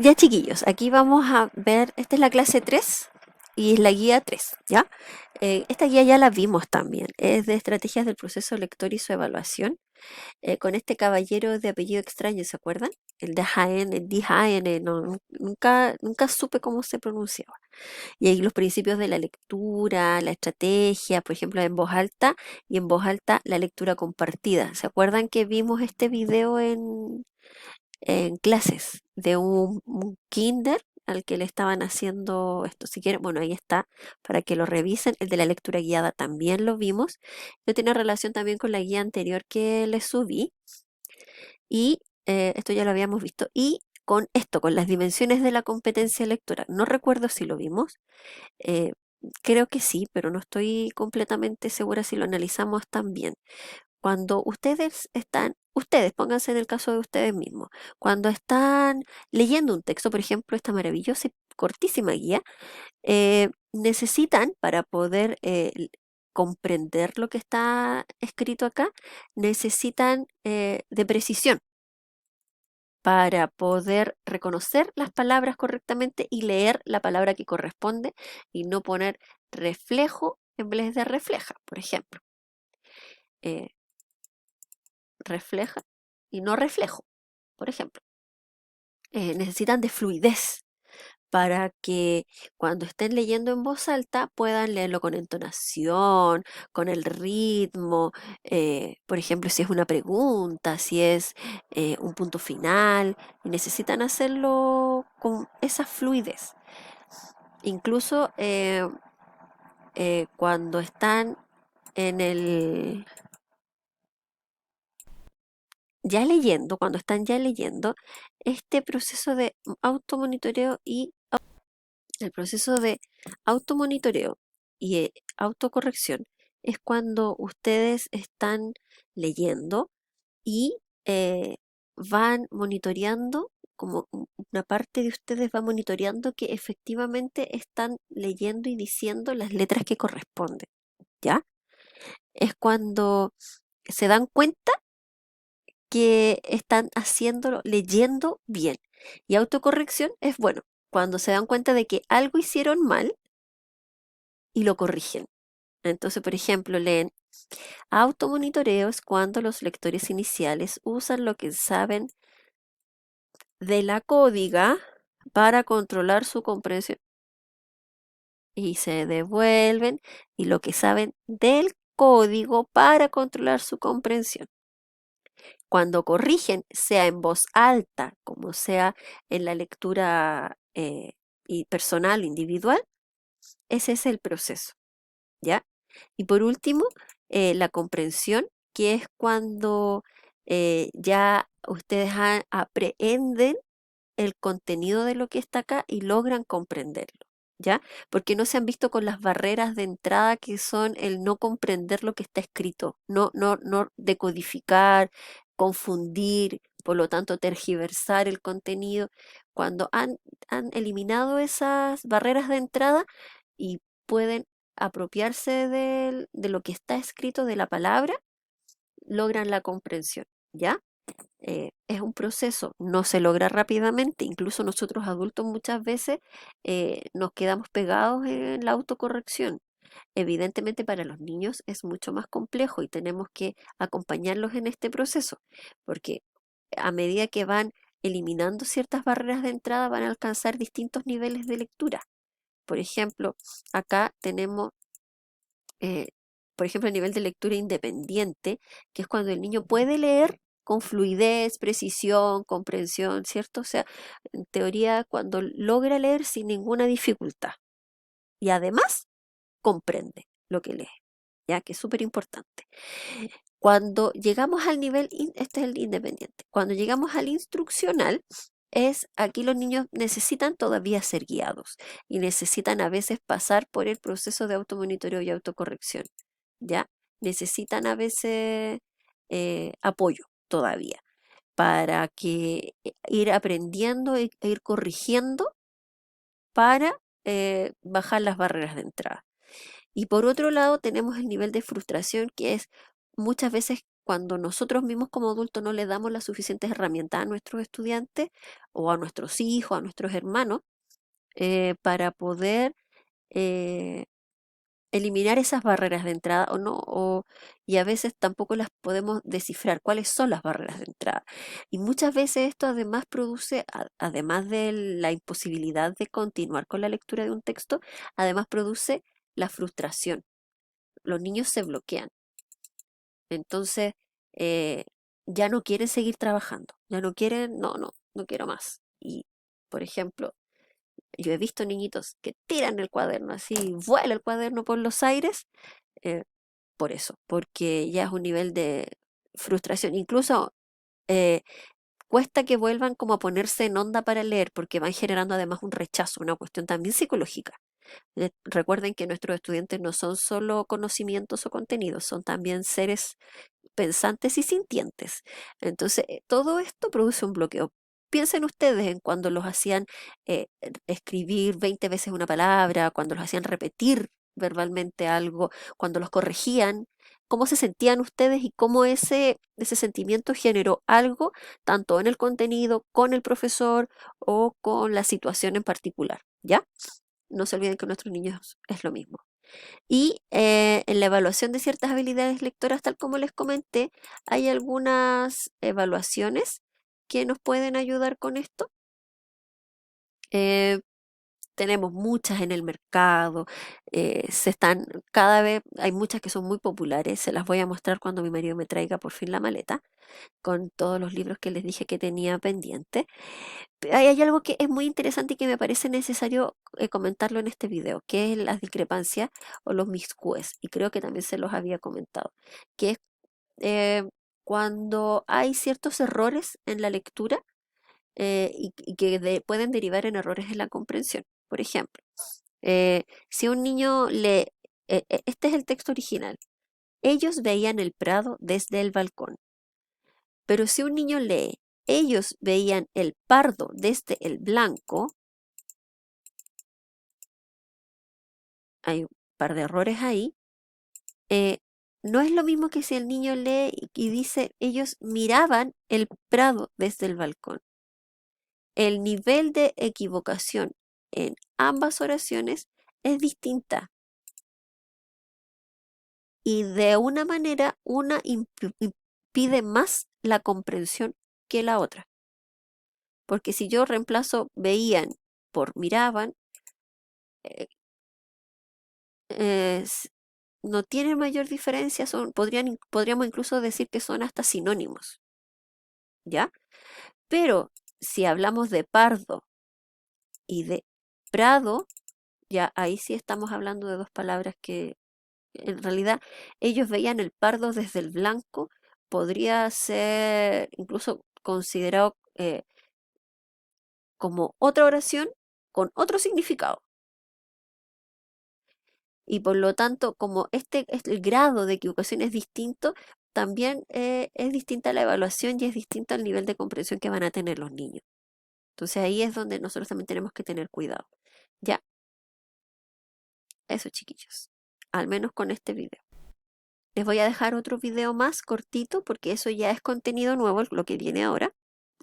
Ya chiquillos, aquí vamos a ver, esta es la clase 3 y es la guía 3, ¿ya? Esta guía ya la vimos también, es de estrategias del proceso lector y su evaluación, con este caballero de apellido extraño, ¿se acuerdan? El de Jaén, el de Jaén, no, nunca supe cómo se pronunciaba. Y ahí los principios de la lectura, la estrategia, por ejemplo, en voz alta y en voz alta la lectura compartida. ¿Se acuerdan que vimos este video en clases de un kinder al que le estaban haciendo esto? Si quieren, bueno, ahí está para que lo revisen. El de la lectura guiada también lo vimos. No tiene relación también con la guía anterior que les subí. Y esto ya lo habíamos visto. Y con esto, con las dimensiones de la competencia lectora. No recuerdo si lo vimos. eh, Creo que sí, pero no estoy completamente segura si lo analizamos también. Cuando ustedes, pónganse en el caso de ustedes mismos, cuando están leyendo un texto, por ejemplo, esta maravillosa y cortísima guía, necesitan para poder comprender lo que está escrito acá, necesitan de precisión para poder reconocer las palabras correctamente y leer la palabra que corresponde y no poner reflejo en vez de refleja, por ejemplo. Eh, Refleja y no reflejo, por ejemplo. Necesitan de fluidez para que cuando estén leyendo en voz alta puedan leerlo con entonación, con el ritmo, por ejemplo, si es una pregunta, si es un punto final, y necesitan hacerlo con esa fluidez. Incluso cuando están en el ya leyendo, cuando están ya leyendo, este proceso de automonitoreo y el proceso de automonitoreo y autocorrección es cuando ustedes están leyendo y van monitoreando, como una parte de ustedes va monitoreando que efectivamente están leyendo y diciendo las letras que corresponden, ¿ya? Es cuando se dan cuenta que están haciéndolo, leyendo bien. Y autocorrección es bueno, cuando se dan cuenta de que algo hicieron mal y lo corrigen. Entonces, por ejemplo, leen automonitoreo es cuando los lectores iniciales usan lo que saben de la códiga para controlar su comprensión y se devuelven y lo que saben del código para controlar su comprensión. Cuando corrigen, sea en voz alta, como sea en la lectura y personal, individual, ese es el proceso, ¿ya? Y por último, la comprensión, que es cuando ya ustedes aprehenden el contenido de lo que está acá y logran comprenderlo, ¿ya? Porque no se han visto con las barreras de entrada que son el no comprender lo que está escrito, no decodificar, confundir, por lo tanto tergiversar el contenido. Cuando han eliminado esas barreras de entrada y pueden apropiarse de lo que está escrito, de la palabra, logran la comprensión, ¿ya? Es un proceso, no se logra rápidamente, incluso nosotros adultos muchas veces nos quedamos pegados en la autocorrección. Evidentemente para los niños es mucho más complejo y tenemos que acompañarlos en este proceso, porque a medida que van eliminando ciertas barreras de entrada van a alcanzar distintos niveles de lectura. Por ejemplo, acá tenemos eh, por ejemplo, el nivel de lectura independiente, que es cuando el niño puede leer con fluidez, precisión, comprensión, ¿cierto? O sea, en teoría, cuando logra leer sin ninguna dificultad y además comprende lo que lee, ya que es súper importante. Cuando llegamos al nivel, este es el independiente, cuando llegamos al instruccional, es aquí los niños necesitan todavía ser guiados y necesitan a veces pasar por el proceso de automonitoreo y autocorrección, ¿ya? Necesitan a veces apoyo todavía para que ir aprendiendo e ir corrigiendo para bajar las barreras de entrada. Y por otro lado tenemos el nivel de frustración que es muchas veces cuando nosotros mismos como adultos no le damos las suficientes herramientas a nuestros estudiantes o a nuestros hijos, a nuestros hermanos, para poder eh, eliminar esas barreras de entrada o no, y a veces tampoco las podemos descifrar cuáles son las barreras de entrada. Y muchas veces esto además produce, además de la imposibilidad de continuar con la lectura de un texto, además produce la frustración. Los niños se bloquean. Entonces, eh, ya no quieren seguir trabajando, ya no quieren, no quiero más. Y, por ejemplo, yo he visto niñitos que tiran el cuaderno, así vuela el cuaderno por los aires, eh, por eso, porque ya es un nivel de frustración. Incluso eh, cuesta que vuelvan como a ponerse en onda para leer, porque van generando además un rechazo, una cuestión también psicológica. Recuerden que nuestros estudiantes no son solo conocimientos o contenidos, son también seres pensantes y sintientes. Entonces, todo esto produce un bloqueo. Piensen ustedes en cuando los hacían escribir 20 veces una palabra, cuando los hacían repetir verbalmente algo, cuando los corregían, cómo se sentían ustedes y cómo ese sentimiento generó algo tanto en el contenido, con el profesor o con la situación en particular, ¿ya? No se olviden que nuestros niños es lo mismo. Y en la evaluación de ciertas habilidades lectoras, tal como les comenté, hay algunas evaluaciones que nos pueden ayudar con esto. Eh, Tenemos muchas en el mercado, cada vez, hay muchas que son muy populares, se las voy a mostrar cuando mi marido me traiga por fin la maleta, con todos los libros que les dije que tenía pendiente. Hay algo que es muy interesante y que me parece necesario comentarlo en este video, que es las discrepancias o los miscues, y creo que también se los había comentado, que es eh, cuando hay ciertos errores en la lectura y que pueden derivar en errores en la comprensión. Por ejemplo, si un niño lee, este es el texto original, ellos veían el prado desde el balcón, pero si un niño lee, ellos veían el pardo desde el blanco, hay un par de errores ahí. eh, no es lo mismo que si el niño lee y dice, ellos miraban el prado desde el balcón. El nivel de equivocación en ambas oraciones es distinta y de una manera una impide más la comprensión que la otra. Porque si yo reemplazo veían por miraban, eh, no tiene mayor diferencia, podríamos incluso decir que son hasta sinónimos, ¿ya? Pero si hablamos de pardo y de prado, ya ahí sí estamos hablando de dos palabras que en realidad ellos veían el pardo desde el blanco, podría ser incluso considerado como otra oración con otro significado. Y por lo tanto, como el grado de equivocación es distinto, también es distinta la evaluación y es distinto el nivel de comprensión que van a tener los niños. Entonces ahí es donde nosotros también tenemos que tener cuidado. Ya, eso chiquillos, al menos con este video. Les voy a dejar otro video más cortito porque eso ya es contenido nuevo, lo que viene ahora,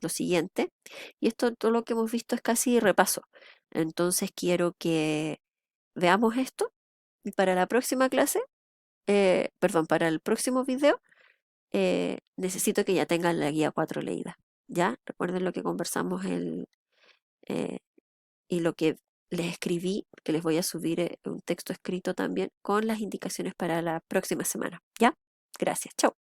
lo siguiente. Y esto, todo lo que hemos visto es casi repaso. Entonces quiero que veamos esto y para la próxima clase, perdón, para el próximo video, necesito que ya tengan la guía 4 leída. ¿Ya? Recuerden lo que conversamos eh, y lo que les escribí, que les voy a subir un texto escrito también con las indicaciones para la próxima semana. ¿Ya? Gracias. Chao.